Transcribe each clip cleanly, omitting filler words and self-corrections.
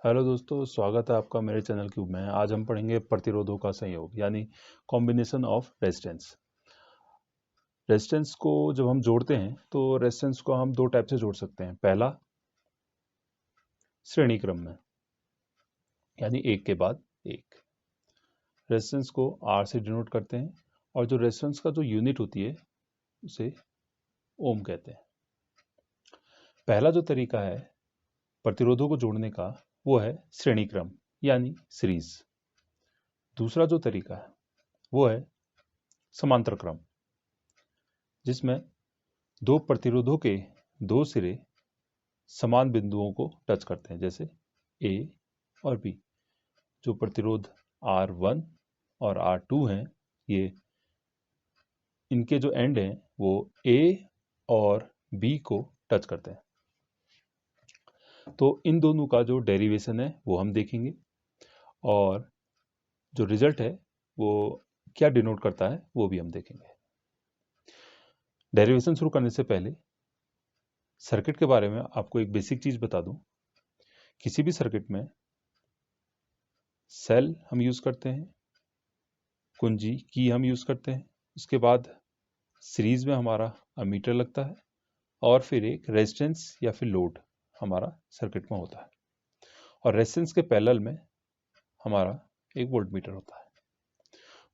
Hello दोस्तों, स्वागत है आपका मेरे चैनल क्यूब में। आज हम पढ़ेंगे प्रतिरोधों का संयोग यानी कॉम्बिनेशन ऑफ रेजिस्टेंस। रेजिस्टेंस को जब हम जोड़ते हैं तो रेजिस्टेंस को हम दो टाइप से जोड़ सकते हैं। पहला, श्रेणी क्रम में, यानी एक के बाद एक। रेजिस्टेंस को आर से डिनोट करते हैं और जो रेजिस्टेंस का जो यूनिट होती है उसे ओम कहते हैं। पहला जो तरीका है प्रतिरोधों को जोड़ने का वो है श्रेणी क्रम यानी सीरीज। दूसरा जो तरीका है वो है समांतर क्रम, जिसमें दो प्रतिरोधों के दो सिरे समान बिंदुओं को टच करते हैं, जैसे ए और बी। जो प्रतिरोध R1 और R2 हैं, ये इनके जो एंड हैं वो ए और बी को टच करते हैं। तो इन दोनों का जो डेरिवेशन है वो हम देखेंगे और जो रिजल्ट है वो क्या डिनोट करता है वो भी हम देखेंगे। डेरिवेशन शुरू करने से पहले सर्किट के बारे में आपको एक बेसिक चीज बता दूं। किसी भी सर्किट में सेल हम यूज करते हैं, कुंजी की हम यूज करते हैं, उसके बाद सीरीज में हमारा अमीटर लगता है और फिर एक रेजिस्टेंस या फिर लोड हमारा सर्किट में होता है। और रेजिस्टेंस के पैरेलल में हमारा एक वोल्टमीटर होता है।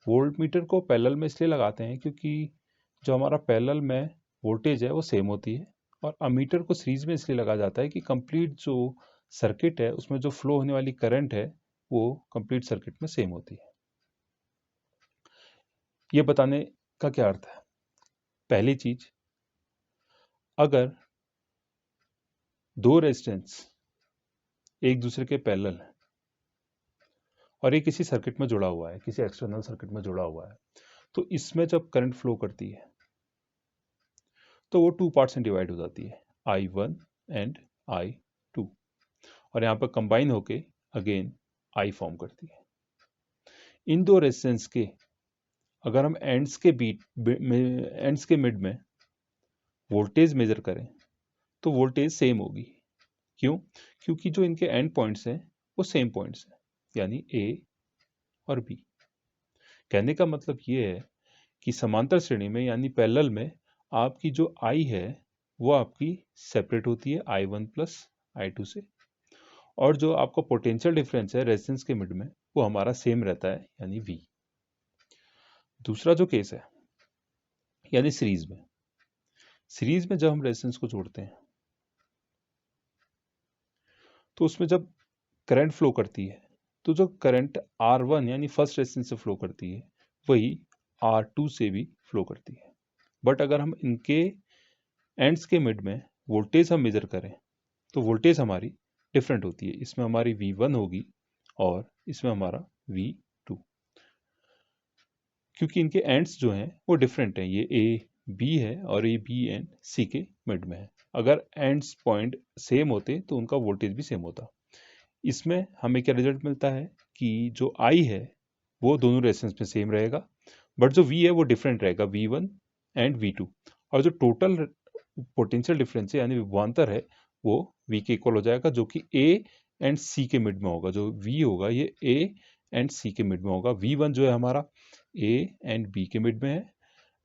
वोल्टमीटर को पैरेलल में इसलिए लगाते हैं क्योंकि जो हमारा पैरेलल में वोल्टेज है वो सेम होती है, और अमीटर को सीरीज में इसलिए लगा जाता है कि कंप्लीट जो सर्किट है उसमें जो फ्लो होने वाली करंट है वो कंप्लीट सर्किट में सेम होती है। ये बताने का क्या अर्थ है? पहली चीज, अगर दो रेजिस्टेंस एक दूसरे के पैरेलल है और ये किसी सर्किट में जुड़ा हुआ है, किसी एक्सटर्नल सर्किट में जुड़ा हुआ है, तो इसमें जब करंट फ्लो करती है तो वो टू पार्ट्स में डिवाइड हो जाती है, I1 एंड I2, और यहाँ पर कंबाइन होके अगेन I फॉर्म करती है। इन दो रेजिस्टेंस के अगर हम एंड्स के मिड में वोल्टेज मेजर करें तो वोल्टेज सेम होगी। क्यों? क्योंकि जो इनके एंड पॉइंट्स हैं वो सेम पॉइंट्स हैं, यानी ए और बी। कहने का मतलब ये है कि समांतर श्रेणी में यानी पैरेलल में आपकी जो आई है वो आपकी सेपरेट होती है I1 प्लस I2 से, और जो आपका पोटेंशियल डिफरेंस है रेजिस्टेंस के मिड में वो हमारा सेम रहता है, यानी V। दूसरा जो केस है यानी सीरीज में जब हम रेजिस्टेंस को जोड़ते हैं तो उसमें जब करंट फ्लो करती है तो जो करंट R1 यानी फर्स्ट रेजिस्टेंस से फ्लो करती है वही R2 से भी फ्लो करती है। बट अगर हम इनके एंड्स के मिड में वोल्टेज हम मेजर करें तो वोल्टेज हमारी डिफरेंट होती है। इसमें हमारी V1 होगी और इसमें हमारा V2, क्योंकि इनके एंड्स जो हैं वो डिफरेंट हैं। ये A B है और ये B एंड C के मिड में है। अगर एंड्स पॉइंट सेम होते तो उनका वोल्टेज भी सेम होता। इसमें हमें क्या रिजल्ट मिलता है कि जो I है वो दोनों रेजिस्टेंस में सेम रहेगा, बट जो V है वो डिफरेंट रहेगा, V1 एंड V2, और जो टोटल पोटेंशियल डिफरेंस है यानी विभवांतर है वो V के इक्वल हो जाएगा, जो कि A एंड C के मिड में होगा। जो V होगा ये A एंड C के मिड में होगा। V1 जो है हमारा A एंड B के मिड में है,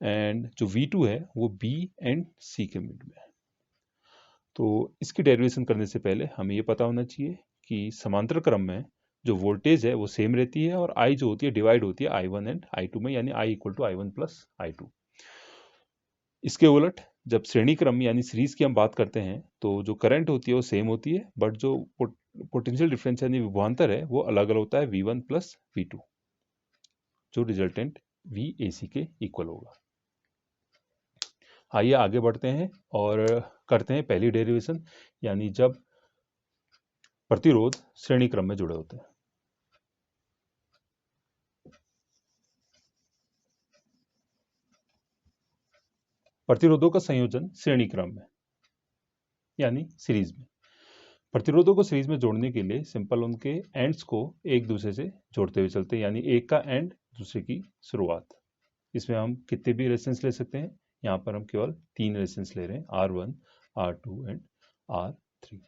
एंड जो V2 है वो B एंड C के मिड में है। तो इसकी डेरिवेशन करने से पहले हमें ये पता होना चाहिए कि समांतर क्रम में जो वोल्टेज है वो सेम रहती है और I जो होती है डिवाइड होती है I1 एंड I2 में, यानी I equal to I1 plus I2। इसके उलट जब श्रेणी क्रम यानी सीरीज की हम बात करते हैं तो जो करंट होती है वो सेम होती है, बट जो पोटेंशियल डिफरेंस यानी विभवांतर है वो अलग अलग होता है, V1 प्लस V2, जो रिजल्टेंट VAC के इक्वल होगा। आइए आगे बढ़ते हैं और करते हैं पहली डेरिवेशन, यानी जब प्रतिरोध श्रेणी क्रम में जुड़े होते हैं। प्रतिरोधों का संयोजन श्रेणी क्रम में यानी सीरीज में। प्रतिरोधों को सीरीज में जोड़ने के लिए सिंपल उनके एंड्स को एक दूसरे से जोड़ते हुए चलते हैं, यानी एक का एंड दूसरे की शुरुआत। इसमें हम कितने भी रेजिस्टेंस ले सकते हैं, यहाँ पर हम केवल 3 रेजिस्टेंस ले रहे हैं, R1, R2 and R3।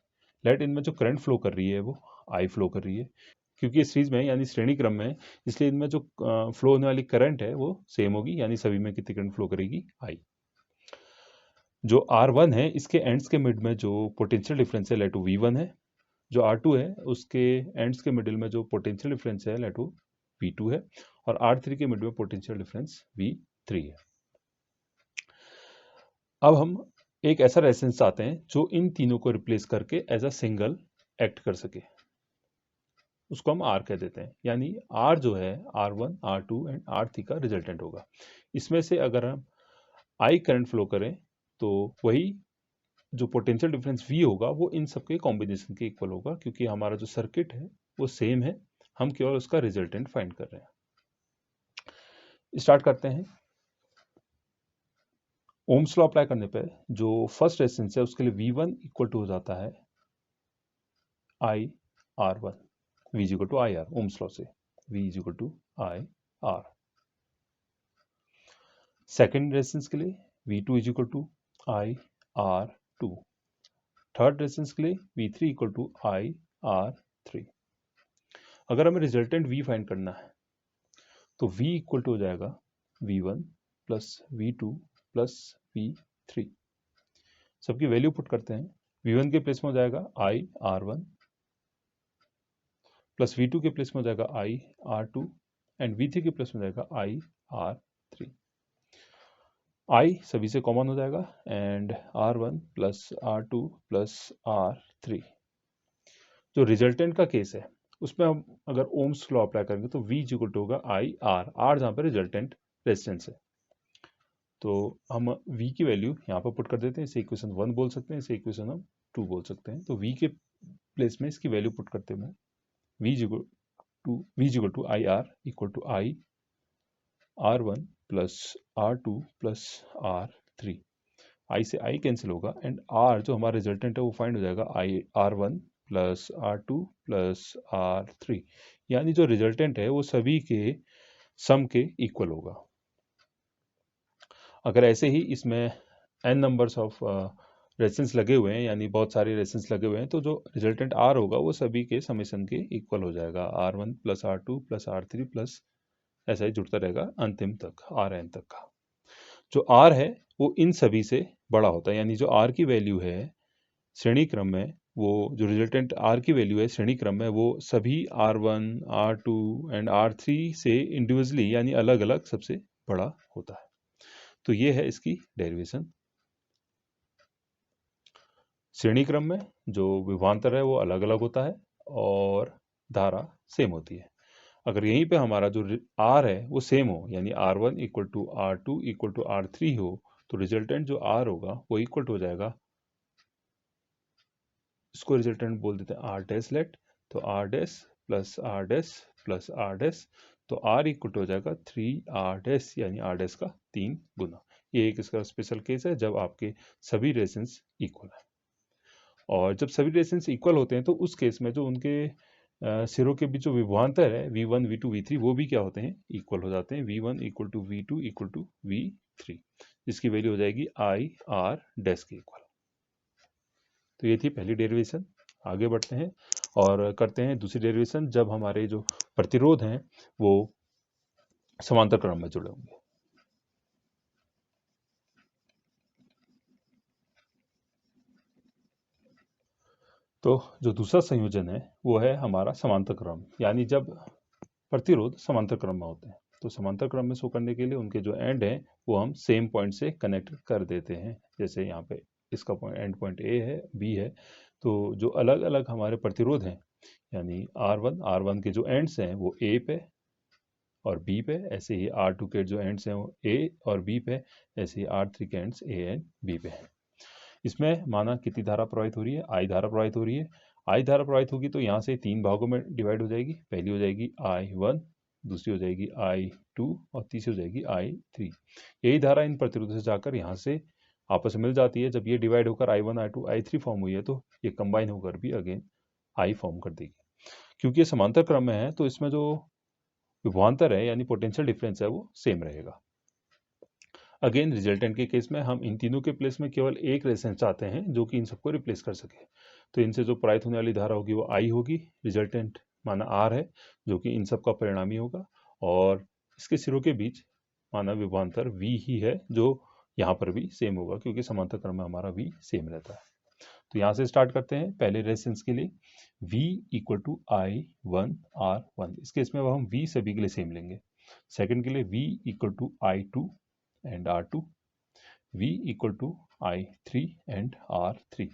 Late इनमें जो करंट फ्लो कर रही है वो आई फ्लो कर रही है, क्योंकि ये सीरीज में यानी श्रेणी क्रम में है, इसलिए इनमें जो फ्लो होने वाली करंट है वो सेम होगी, यानी सभी में कितनी करंट फ्लो करेगी, आई। जो R1 है इसके एंड्स के मिड में जो पोटेंशियल डिफरेंस है लेट V1 है, जो R2 है उसके एंड्स के मिडिल में जो पोटेंशियल डिफरेंस है लेट V2 है, और R3 के मिड में पोटेंशियल डिफरेंस V3 है। अब हम एक ऐसा रेजिस्टेंस चाहते हैं जो इन तीनों को रिप्लेस करके एज अ सिंगल एक्ट कर सके, उसको हम R कह देते हैं। यानी R जो है R1, R2 एंड R3 का रिजल्टेंट होगा। इसमें से अगर हम I करंट फ्लो करें तो वही जो पोटेंशियल डिफरेंस V होगा वो इन सबके कॉम्बिनेशन के इक्वल होगा, क्योंकि हमारा जो सर्किट है वो सेम है, हम केवल उसका रिजल्टेंट फाइंड कर रहे हैं। स्टार्ट करते हैं। ओम्स लॉ अप्लाई करने पे जो फर्स्ट रेजिस्टेंस है उसके लिए V1 इक्वल टू हो जाता है I R1, V is equal to I R, Ohm's law से V is equal to I R. Second resistance के लिए V2 is equal to I R 2। Third resistance के लिए V3 equal to I are 3। अगर हमें resultant V find करना है तो V इक्वल टू हो जाएगा V1 plus V2 plus V3। सबकी वैल्यू पुट करते हैं। V1 के प्लेस में हो जाएगा आई R1 प्लस V2 के प्लेस में हो जाएगा आई R2 एंड V3 के प्लेस में हो जाएगा आई R3। I सभी से कॉमन हो जाएगा and R1 plus R2 plus R3। जो रिजल्टेंट का केस है उसमें हम अगर ओम्स लॉ अप्लाई करेंगे तो V इक्वल टू होगा आई आर, आर जहाँ पर रिजल्टेंट रेजिस्टेंस है, तो हम V की वैल्यू यहाँ पर पुट कर देते हैं। इसे इक्वेशन 1 बोल सकते हैं, इसे इक्वेशन हम 2 बोल सकते हैं। तो V के प्लेस में इसकी वैल्यू पुट करते हैं V equal to I R equal to I R1 plus R2 plus R3। I से आई कैंसिल होगा एंड R जो हमारा रिजल्टेंट है वो फाइंड हो जाएगा आई R1 plus R2 plus R3। यानी जो रिजल्टेंट है वो सभी के सम के इक्वल होगा। अगर ऐसे ही इसमें n नंबर्स ऑफ रेजिस्टेंस लगे हुए हैं, यानी बहुत सारे रेजिस्टेंस लगे हुए हैं, तो जो रिजल्टेंट R होगा वो सभी के समेशन के इक्वल हो जाएगा, R1 plus R2 plus R3 plus ऐसा ही जुड़ता रहेगा अंतिम तक, Rn तक का। जो R है वो इन सभी से बड़ा होता है, यानी जो R की वैल्यू है श्रेणी क्रम में, वो जो रिजल्टेंट R की वैल्यू है श्रेणी क्रम में, वो सभी R1, R2 एंड R3 से इंडिविजुअली यानी अलग अलग सबसे बड़ा होता है। तो ये है इसकी डेरिवेशन। श्रेणी क्रम में जो विभवांतर है वो अलग अलग होता है और धारा सेम होती है। अगर यहीं पे हमारा जो R है वो सेम हो, यानी R1 equal to R2 equal to R3 हो, तो रिजल्टेंट जो R होगा वो इक्वल हो जाएगा, इसको रिजल्टेंट बोल देते हैं R डैश लेट, तो R dash plus R dash plus R dash, तो R इक्वल हो जाएगा 3R डैश, यानी R डैश का 3 गुना। ये एक इसका स्पेशल केस है जब आपके सभी रेजिस्टेंस इक्वल है। और जब सभी रेजिस्टेंस इक्वल होते हैं तो उस केस में जो उनके सिरों के बीच जो विभवांतर है V1, V2, V3 वो भी क्या होते हैं, इक्वल हो जाते हैं। V1 equal to V2 equal to V3, जिसकी वैल्यू हो जाएगी आई आर डैश के इक्वल। तो ये थी पहली डेरिवेशन। आगे बढ़ते हैं और करते हैं दूसरी डेरिवेशन, जब हमारे जो प्रतिरोध हैं वो समांतर क्रम में जुड़े होंगे। तो जो दूसरा संयोजन है वो है हमारा समांतर क्रम, यानी जब प्रतिरोध समांतर क्रम में होते हैं। तो समांतर क्रम में शो करने के लिए उनके जो एंड हैं वो हम सेम पॉइंट से कनेक्ट कर देते हैं। जैसे यहाँ पे इसका पॉइंट एंड पॉइंट ए है, बी है, तो जो अलग अलग हमारे प्रतिरोध हैं यानी R1 के जो एंड्स हैं वो ए पे और बी पे, ऐसे ही R2 के जो एंड्स हैं वो ए और बी पे, ऐसे ही R3 के एंड्स ए एंड बी पे हैं। इसमें माना कितनी धारा प्रवाहित हो रही है, आई धारा प्रवाहित हो रही है। आई धारा प्रवाहित होगी तो यहाँ से 3 भागों में डिवाइड हो जाएगी। पहली हो जाएगी I1, दूसरी हो जाएगी I2 और तीसरी हो जाएगी I3। यही धारा इन प्रतिरोधों से जाकर यहाँ से आपस में मिल जाती है। जब ये डिवाइड होकर I1, I2, I3 फॉर्म हुई है तो ये कंबाइन होकर भी अगेन I फॉर्म कर देगी। क्योंकि ये समांतर क्रम में है तो इसमें जो विभवांतर है यानी पोटेंशियल डिफरेंस है वो सेम रहेगा। अगेन रिजल्टेंट के केस में हम इन तीनों के प्लेस में केवल एक रेजिस्टेंस चाहते हैं जो कि इन सबको रिप्लेस कर सके। तो इनसे जो प्रवाहित होने वाली धारा होगी वो I होगी, रिजल्टेंट माना R है जो कि इन सब का परिणामी होगा, और इसके सिरों के बीच माना विभवांतर V ही है जो यहाँ पर भी सेम होगा क्योंकि समांतर क्रम में हमारा V सेम रहता है। तो यहाँ से स्टार्ट करते हैं। पहले रेजिस्टेंस के लिए V equal to I1 R1, इसके इसमें अब हम V सभी के लिए सेम लेंगे। सेकंड के लिए V equal to I2 and R2, V equal to I3 and R3।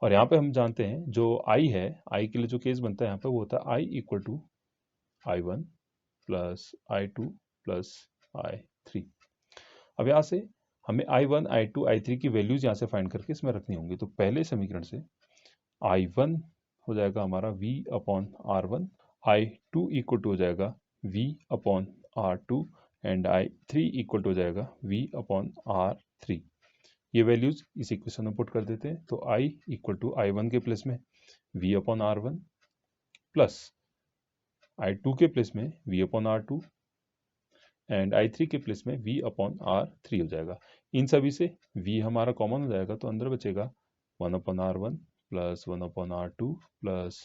और यहाँ पे हम जानते हैं जो I है, I के लिए जो केस बनता है यहाँ पे वो होता है I equal to I1 plus I2 plus I3। अब यहाँ से हमें I1, I2, I3 की वैल्यूज यहाँ से फाइंड करके इसमें रखनी होंगी। तो पहले समीकरण से I1 हो जाएगा हमारा V upon R1, I2 equal to हो जाएगा V upon R2 and I3 equal to हो जाएगा V अपॉन R3। ये वैल्यूज इस इक्वेशन में पुट कर देते हैं। तो I इक्वल टू I1 के प्लेस में V upon R1 plus I2 के प्लेस में V upon R2 and I3 के प्लेस में V अपॉन R3 हो जाएगा। इन सभी से V हमारा कॉमन हो जाएगा तो अंदर बचेगा 1 upon R1 plus 1 upon R2 plus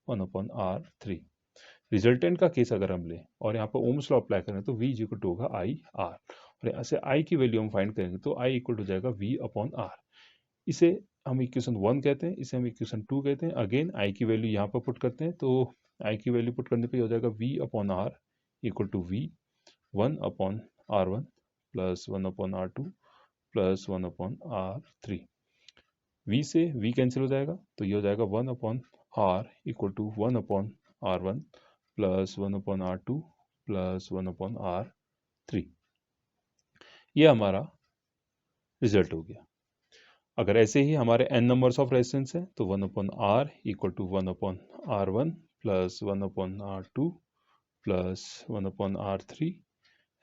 1 upon R3। Resultant का केस अगर हम लें और यहाँ पर ओम्स लॉ अप्लाई करें तो V इक्वल टू होगा I R, और यहाँ से I की वैल्यू हम फाइंड करेंगे तो I इक्वल टू हो जाएगा V अपॉन R। इसे हम इक्वेशन 1 कहते हैं, इसे हम इक्वेशन 2 कहते हैं। अगेन I की वैल्यू यहाँ पर पुट करते हैं तो I की वैल्यू पुट करने पे हो जाएगा V upon R equal to V 1 upon R1 plus 1 upon R2 plus 1 upon R3। V से V कैंसिल हो जाएगा तो ये हो जाएगा 1 upon R equal to 1 upon R1 plus 1 upon R2 plus 1 upon R3। ये हमारा रिजल्ट हो गया। अगर ऐसे ही हमारे n नंबर्स ऑफ रेजिस्टेंस है तो 1 upon R equal to 1 upon R1 plus 1 upon R2 plus 1 upon R3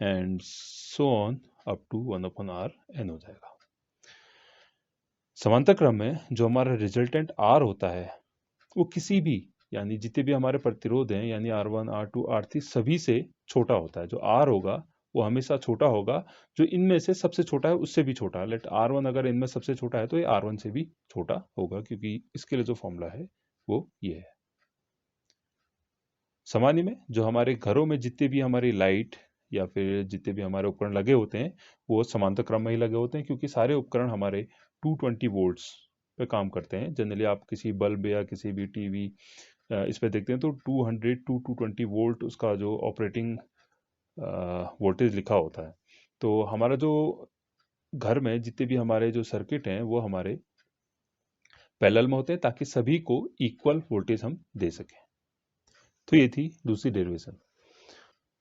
and so on up to 1 upon Rn हो जाएगा। समांतर क्रम में जो हमारा रिजल्टेंट R होता है वो किसी भी यानी जितने भी हमारे प्रतिरोध हैं यानी R1, R2, R3 सभी से छोटा होता है। जो R होगा वो हमेशा छोटा होगा जो इनमें से सबसे छोटा है उससे भी छोटा है। लेट R1 अगर इनमें सबसे छोटा है तो ये R1 से भी छोटा होगा क्योंकि इसके लिए जो फॉर्मूला है वो ये है। सामान्य में जो हमारे घरों में जितने भी हमारी लाइट या फिर जितने भी हमारे उपकरण लगे होते हैं वो समांतर क्रम में ही लगे होते हैं क्योंकि सारे उपकरण हमारे 220 वोल्ट्स पे काम करते हैं। जनरली आप किसी बल्ब या किसी भी टीवी इस पे देखते हैं तो 200 टू 220 वोल्ट उसका जो ऑपरेटिंग वोल्टेज लिखा होता है। तो हमारा जो घर में जितने भी हमारे जो सर्किट हैं वो हमारे पैरेलल में होते हैं ताकि सभी को इक्वल वोल्टेज हम दे सकें। तो ये थी दूसरी डेरिवेशन।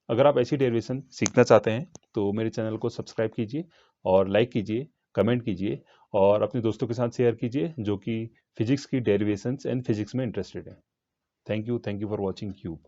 अगर आप ऐसी डेरिवेशन सीखना चाहते हैं तो मेरे चैनल को सब्सक्राइब कीजिए और लाइक कीजिए, कमेंट कीजिए और अपने दोस्तों के साथ शेयर कीजिए जो कि फिजिक्स की डेरिवेशंस एंड फिजिक्स में इंटरेस्टेड हैं। Thank you for watching cube.